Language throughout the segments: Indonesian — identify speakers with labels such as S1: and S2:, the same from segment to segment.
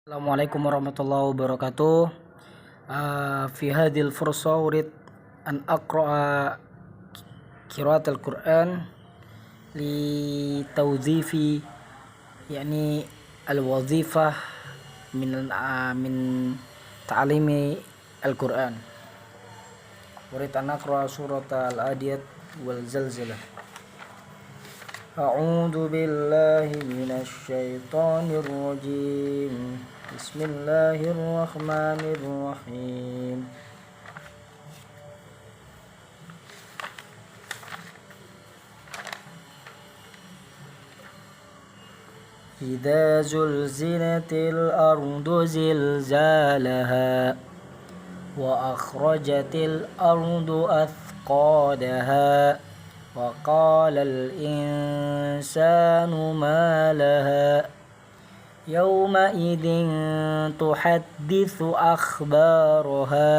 S1: Assalamualaikum warahmatullahi wabarakatuh. في هذه الفرصة أريد أن أقرأ قراءة القرآن لتوظيف يعني الوظيفة من تعليم القرآن. أريد أن أقرأ سورة العاديات والزلزلة. أعوذ بالله من الشيطان الرجيم. بسم الله الرحمن الرحيم. إذا زلزلت الأرض زلزالها وأخرجت الأرض أثقالها وقال الإنسان ما لها يومئذ تحدث أخبارها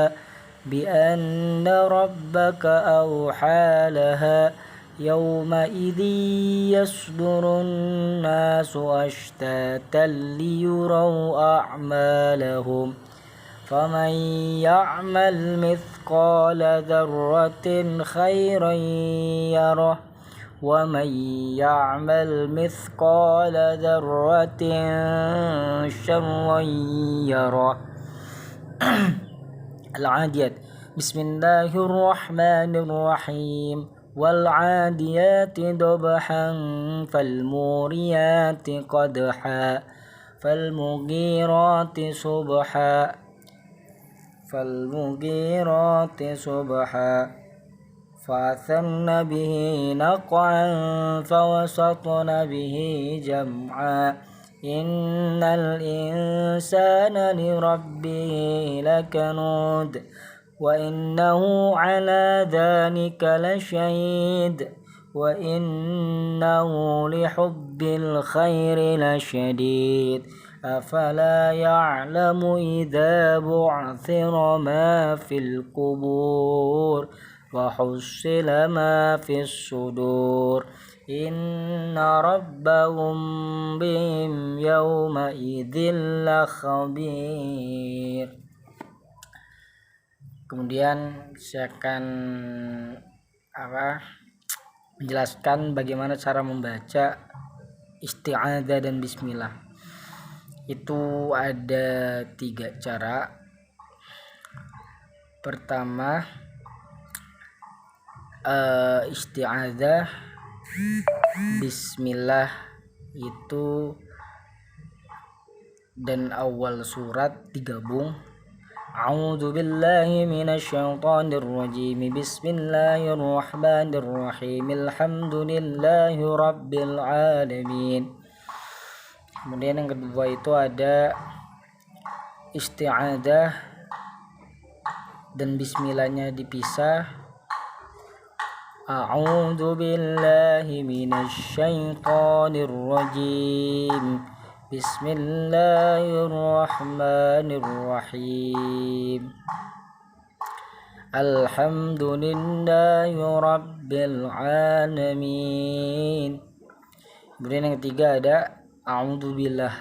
S1: بأن ربك أوحى لها يومئذ يصدر الناس أشتاتا ليروا أعمالهم فمن يعمل مثقال ذرة خيرا يره ومن يعمل مثقال ذرة شرا يره. العاديات. بسم الله الرحمن الرحيم. والعاديات ضبحا فالموريات قدحا فالمغيرات صبحا فأثرن به نقعا فوسطن به جمعا إن الإنسان لربه لكنود وإنه على ذلك لشهيد وإنه لحب الخير لشديد أفلا يعلم إذا بعثر ما في القبور وحصل ما في الصدور إن ربهم بهم يومئذ لخبير. Kemudian saya akan menjelaskan bagaimana cara membaca isti'adzah dan bismillah. Itu ada 3 cara. Pertama, isti'adzah bismillah itu dan awal surat digabung. A'udzu billahi minasyaitonir rajim. Bismillahirrahmanirrahim. Alhamdulillahi rabbil alamin. Kemudian yang kedua itu ada isti'adzah dan bismillahnya dipisah. A'udzu billahi minasyaitonir rajim. Bismillahirrahmanirrahim. Alhamdulillahi rabbil alamin. Kemudian yang ketiga ada a'udzubillah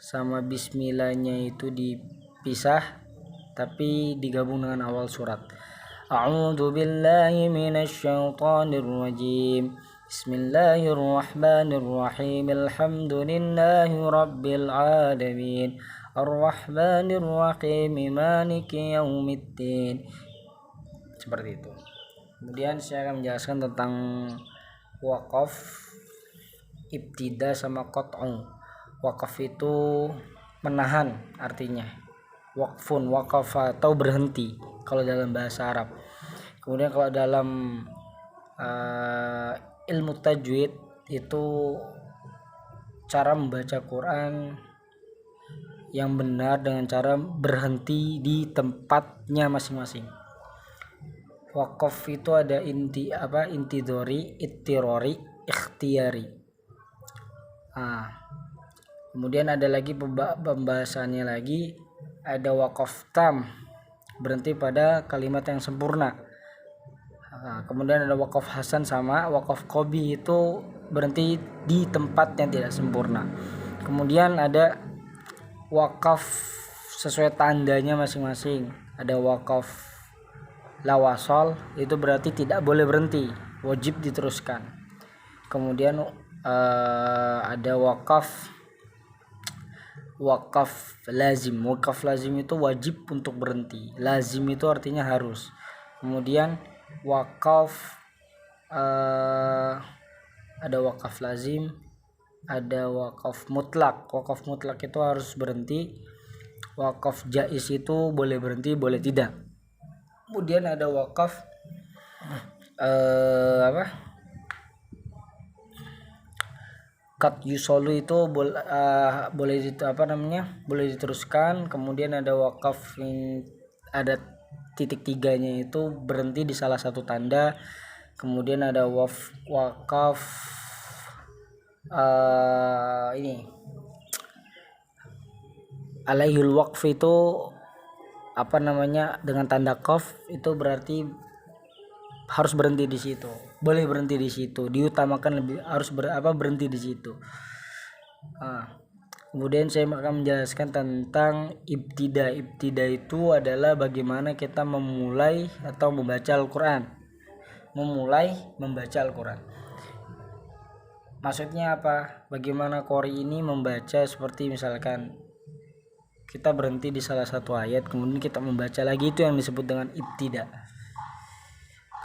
S1: sama bismillahnya itu dipisah tapi digabung dengan awal surat. A'udzu billahi minasyaitonir rajim. Bismillahirrahmanirrahim. Alhamdulillahi rabbil alamin. Ar-Rahmanir Rahim. Maliki yaumiddin. Seperti itu. Kemudian saya akan menjelaskan tentang waqaf, ibtida sama qat'u. Waqaf itu menahan artinya. Waqfun, waqafa atau berhenti kalau dalam bahasa Arab. Kemudian kalau dalam ilmu tajwid itu cara membaca Quran yang benar dengan cara berhenti di tempatnya masing-masing. Waqaf itu ada intidori, ittirori, ikhtiyari. Kemudian ada lagi pembahasannya lagi, ada waqaf tam, berhenti pada kalimat yang sempurna. Kemudian ada waqaf hasan sama waqaf qobi, itu berhenti di tempat yang tidak sempurna. Kemudian ada wakaf sesuai tandanya masing-masing. Ada wakaf la wasol, itu berarti tidak boleh berhenti, wajib diteruskan. Kemudian ada wakaf lazim. Wakaf lazim itu wajib untuk berhenti, lazim itu artinya harus. Kemudian wakaf ada wakaf lazim, ada wakaf mutlak. Wakaf mutlak itu harus berhenti. Wakaf jaiz itu boleh berhenti, boleh tidak. Kemudian ada wakaf kat yusolu itu boleh diteruskan. Kemudian ada wakaf yang ada titik tiganya, itu berhenti di salah satu tanda. Kemudian ada wakaf ini alaihul waqf, itu dengan tanda qaf, itu berarti harus berhenti di situ, boleh berhenti di situ, diutamakan harus berhenti di situ. Kemudian saya akan menjelaskan tentang ibtida. Ibtida itu adalah bagaimana kita memulai atau membaca Al-Quran. Maksudnya apa? Bagaimana qori ini membaca, seperti misalkan kita berhenti di salah satu ayat, kemudian kita membaca lagi, itu yang disebut dengan ibtida.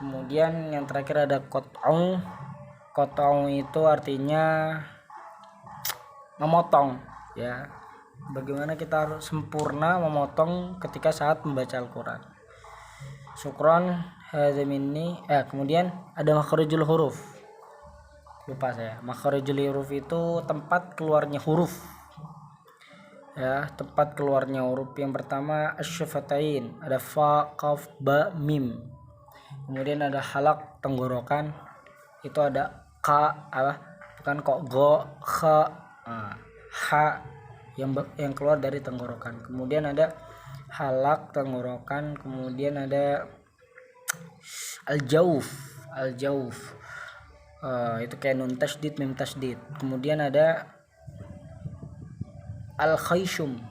S1: Kemudian yang terakhir ada qat'u. Qat'u itu artinya memotong, ya. Bagaimana kita harus sempurna memotong ketika saat membaca Al-Quran. Syukron hadza minni. Kemudian ada makharijul huruf. Lupa saya. Makharijul huruf itu tempat keluarnya huruf. Ya, tempat keluarnya huruf. Yang pertama asy-syafatain, ada fa, qaf, ba, mim. Kemudian ada halak, tenggorokan, itu ada ka, bukan kok, go, kha, ha, yang keluar dari tenggorokan. Kemudian ada halak, tenggorokan. Kemudian ada al-jauf, itu kayak nun tasdid, mim tasdid. Kemudian ada al-khayshum,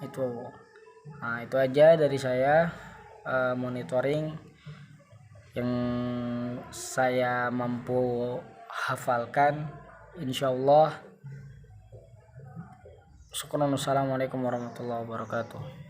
S1: itu aja dari saya. Monitoring yang saya mampu hafalkan, insyaallah. Assalamualaikum warahmatullahi wabarakatuh.